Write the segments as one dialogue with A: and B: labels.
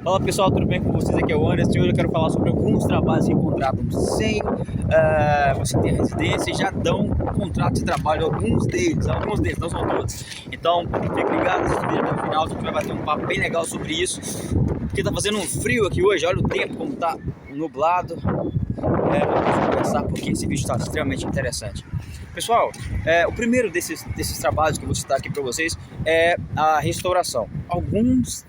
A: Fala pessoal, tudo bem com vocês? Aqui é o Anderson e hoje eu quero falar sobre alguns trabalhos que contratam sem você ter residência e já dão contrato de trabalho, alguns deles, não são todos. Então, fique ligado nesse vídeo até o final, a gente vai bater um papo bem legal sobre isso, porque tá fazendo um frio aqui hoje, olha o tempo como tá nublado. Vamos conversar porque esse vídeo está extremamente interessante. Pessoal, o primeiro desses trabalhos que eu vou citar aqui para vocês é a restauração. Algumas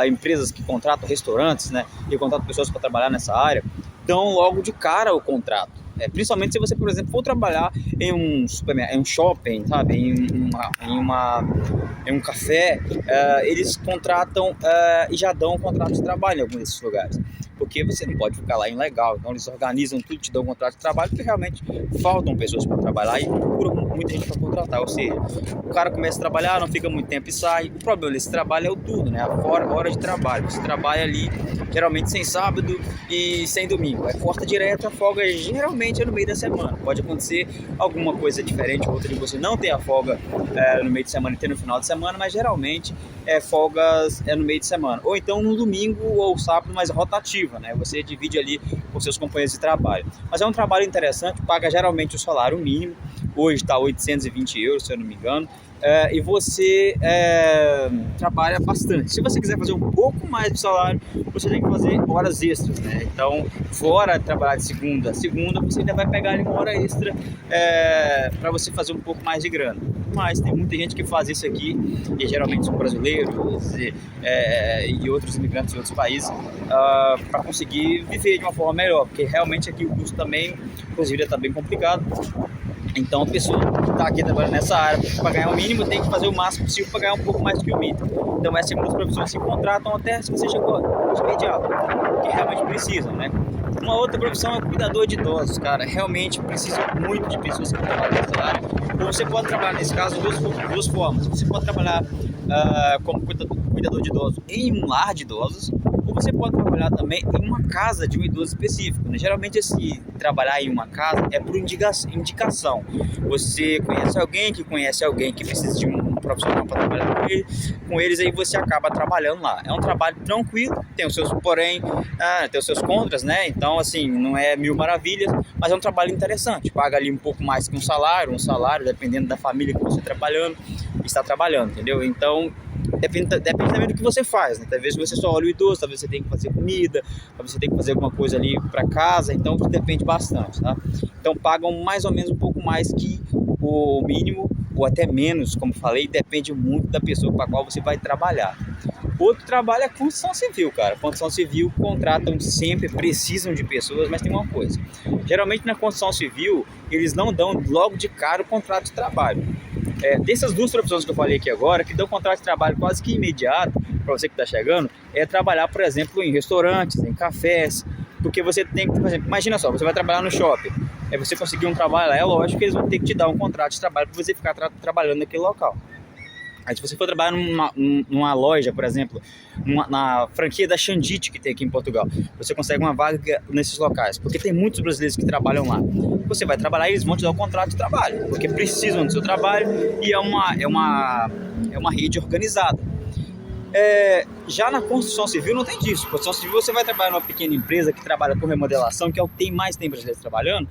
A: empresas que contratam restaurantes, né, e contratam pessoas para trabalhar nessa área, dão logo de cara o contrato. Principalmente se você, por exemplo, for trabalhar em um supermercado, em um shopping, sabe, em um café, eles contratam e já dão um contrato de trabalho em alguns desses lugares. Porque você não pode ficar lá ilegal, então eles organizam tudo, te dão um contrato de trabalho, porque realmente faltam pessoas para trabalhar e procuram muita gente para contratar, ou seja, o cara começa a trabalhar, não fica muito tempo e sai. O problema desse trabalho é o turno, né, a hora de trabalho, você trabalha ali geralmente sem sábado e sem domingo, corta direto, a folga geralmente é no meio da semana. Pode acontecer alguma coisa diferente, outra de você não ter a folga no meio de semana e ter no final de semana, mas geralmente folgas no meio de semana, ou então no domingo ou sábado, mas rotativo, né? Você divide ali com seus companheiros de trabalho. Mas é um trabalho interessante, paga geralmente o salário mínimo, hoje está 820 euros, se eu não me engano, e você trabalha bastante. Se você quiser fazer um pouco mais de salário, você tem que fazer horas extras, né? Então, fora trabalhar de segunda a segunda, você ainda vai pegar ali uma hora extra para você fazer um pouco mais de grana. Mas tem muita gente que faz isso aqui, e geralmente são brasileiros e outros imigrantes de outros países, para conseguir viver de uma forma melhor, porque realmente aqui o custo também, inclusive, está bem complicado. Então a pessoa que está aqui trabalhando nessa área, para ganhar o mínimo, tem que fazer o máximo possível para ganhar um pouco mais do que o mínimo. Então essas segunda profissões se contratam até se você chegou de imediato, que realmente precisam, né? Uma outra profissão é o cuidador de idosos, cara. Realmente precisa muito de pessoas que trabalham nessa área. Ou você pode trabalhar, nesse caso, duas formas. Você pode trabalhar como cuidador de idosos em um lar de idosos, ou você pode trabalhar também em uma casa de um idoso específico, né? Geralmente esse trabalhar em uma casa é por indicação. Você conhece alguém que precisa de um profissional para trabalhar com eles, aí você acaba trabalhando lá. É um trabalho tranquilo, tem os seus porém, tem os seus contras, né? Então assim, não é mil maravilhas, mas é um trabalho interessante. Paga ali um pouco mais que um salário dependendo da família que você está trabalhando, entendeu? Então depende também do que você faz, né? Talvez você só olha o idoso, talvez você tenha que fazer comida, talvez você tenha que fazer alguma coisa ali para casa, então depende bastante, tá? Então pagam mais ou menos um pouco mais que o mínimo, ou até menos, como falei, depende muito da pessoa para a qual você vai trabalhar. Outro trabalho é a construção civil, cara. Construção civil contratam sempre, precisam de pessoas, mas tem uma coisa. Geralmente na construção civil, eles não dão logo de cara o contrato de trabalho. Dessas duas profissões que eu falei aqui agora, que dão contrato de trabalho quase que imediato, para você que está chegando, é trabalhar, por exemplo, em restaurantes, em cafés, porque você tem que, por exemplo, imagina só, você vai trabalhar no shopping, você conseguir um trabalho lá, é lógico que eles vão ter que te dar um contrato de trabalho para você ficar trabalhando naquele local. Aí se você for trabalhar numa loja, por exemplo, na franquia da Xandite que tem aqui em Portugal, você consegue uma vaga nesses locais, porque tem muitos brasileiros que trabalham lá. Você vai trabalhar e eles vão te dar um contrato de trabalho, porque precisam do seu trabalho e é uma rede organizada. Já na construção civil não tem disso. Construção civil você vai trabalhar numa pequena empresa que trabalha com remodelação, que é o que mais tem brasileiros trabalhando,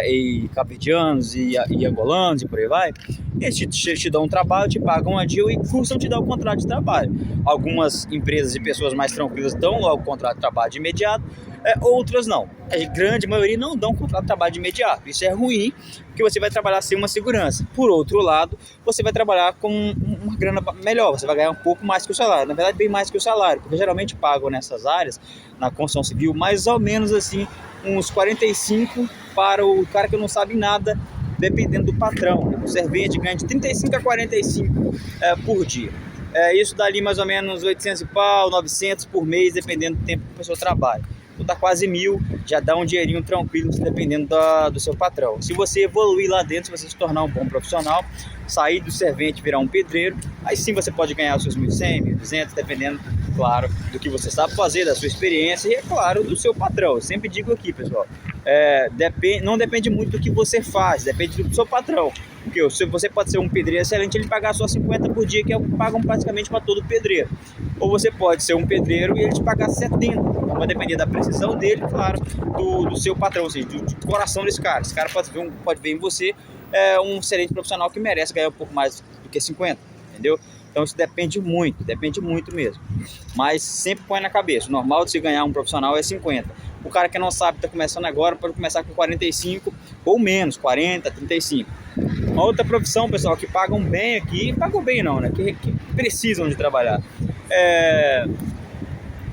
A: e cabo-verdianos e angolanos e por aí vai. Eles te dão um trabalho, te pagam a dia e custam te dar um contrato de trabalho. Algumas empresas e pessoas mais tranquilas dão logo o contrato de trabalho de imediato, outras não. A grande maioria não dão contrato de trabalho de imediato. Isso é ruim, porque você vai trabalhar sem uma segurança. Por outro lado, você vai trabalhar com uma grana melhor, você vai ganhar um pouco mais que o salário. Na verdade, bem mais que o salário, porque geralmente pagam nessas áreas, na construção civil, mais ou menos assim, uns 45 para o cara que não sabe nada, dependendo do patrão. O servente ganha de 35 a 45 por dia. Isso dá ali mais ou menos 800 e pau, 900 por mês, dependendo do tempo que a pessoa trabalha. Então dá quase 1.000, já dá um dinheirinho tranquilo, dependendo do seu patrão. Se você evoluir lá dentro, se você se tornar um bom profissional, sair do servente, virar um pedreiro, aí sim você pode ganhar os seus 1.100, 1.200, dependendo, claro, do que você sabe fazer, da sua experiência e, é claro, do seu patrão. Eu sempre digo aqui, pessoal, não depende muito do que você faz, depende do seu patrão. Porque você pode ser um pedreiro excelente e ele pagar só 50 por dia, que é o que pagam praticamente para todo pedreiro. Ou você pode ser um pedreiro e ele te pagar 70. Então vai depender da precisão dele, claro, do seu patrão, ou seja, do coração desse cara. Esse cara pode ver em você um excelente profissional que merece ganhar um pouco mais do que 50, entendeu? Então isso depende muito mesmo. Mas sempre põe na cabeça, o normal de se ganhar um profissional é 50. O cara que não sabe, está começando agora, pode começar com 45 ou menos, 40, 35. Uma outra profissão, pessoal, que pagam bem aqui, pagam bem não, né? Que precisam de trabalhar.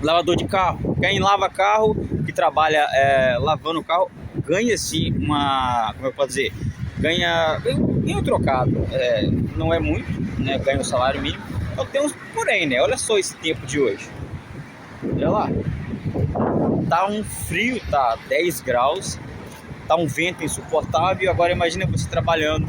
A: Lavador de carro. Quem lava carro, que trabalha lavando o carro, ganha sim como eu posso dizer, ganha um trocado. Não é muito, né? Ganha o salário mínimo. Então tem uns porém, né? Olha só esse tempo de hoje. Olha lá. Tá um frio, tá 10 graus, tá um vento insuportável. Agora imagina você trabalhando,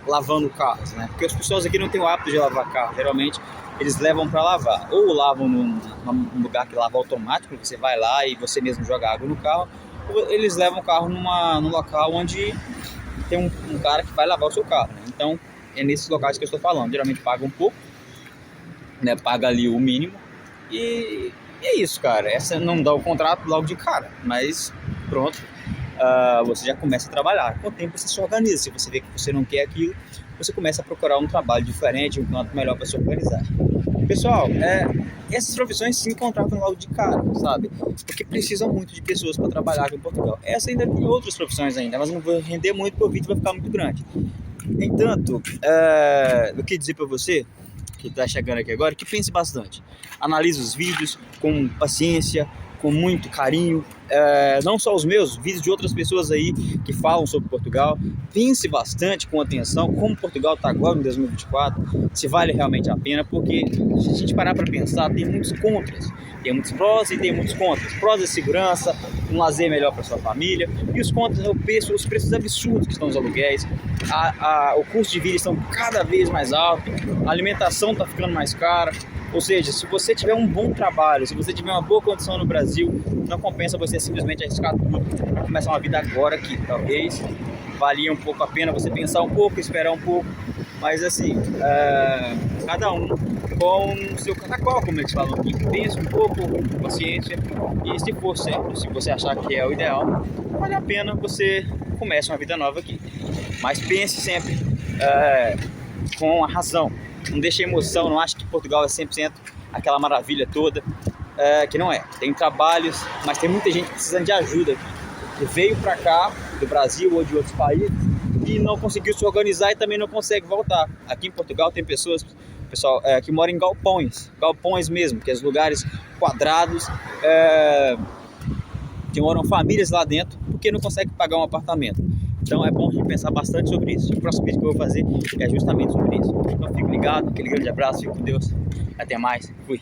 A: lavando carros, né? Porque as pessoas aqui não têm o hábito de lavar carro. Geralmente eles levam para lavar, ou lavam num lugar que lava automático, você vai lá e você mesmo joga água no carro, ou eles levam o carro num local onde tem um cara que vai lavar o seu carro, né? Então é nesses locais que eu estou falando. Geralmente paga um pouco, né? Paga ali o mínimo e é isso, cara. Essa não dá o contrato logo de cara, mas pronto, você já começa a trabalhar. Com o tempo você se organiza. Se você vê que você não quer aquilo, você começa a procurar um trabalho diferente, um canto melhor para se organizar. Pessoal, essas profissões se contratam logo de cara, sabe? Porque precisam muito de pessoas para trabalhar aqui em Portugal. Essa ainda tem outras profissões ainda, mas não vou render muito porque o vídeo vai ficar muito grande. Entanto, eu queria dizer para você que está chegando aqui agora, que pense bastante. Analise os vídeos com paciência, com muito carinho, não só os meus, vídeos de outras pessoas aí que falam sobre Portugal. Pense bastante, com atenção, como Portugal está agora em 2024, se vale realmente a pena, porque se a gente parar para pensar, tem muitos contras, tem muitos prós e tem muitos contras. Prós é segurança, um lazer melhor para sua família, e os contras é os preços absurdos que estão os aluguéis, o custo de vida estão cada vez mais alto, a alimentação está ficando mais cara. Ou seja, se você tiver um bom trabalho, se você tiver uma boa condição no Brasil, não compensa você simplesmente arriscar tudo para começar uma vida agora aqui. Talvez valia um pouco a pena você pensar um pouco, esperar um pouco, mas assim, cada um com o seu caracol, como eles falam aqui. Pense um pouco, com paciência, e se for certo, se você achar que é o ideal, vale a pena você comece uma vida nova aqui. Mas pense sempre com a razão. Não deixe emoção, não ache que Portugal é 100% aquela maravilha toda, que não é. Tem trabalhos, mas tem muita gente precisando de ajuda aqui, que veio para cá, do Brasil ou de outros países, e não conseguiu se organizar e também não consegue voltar. Aqui em Portugal tem pessoal que mora em galpões mesmo, que é os lugares quadrados, que moram famílias lá dentro, porque não consegue pagar um apartamento. Então é bom a gente pensar bastante sobre isso. O próximo vídeo que eu vou fazer é justamente sobre isso. Então fique ligado, aquele grande abraço, fique com Deus. Até mais, fui.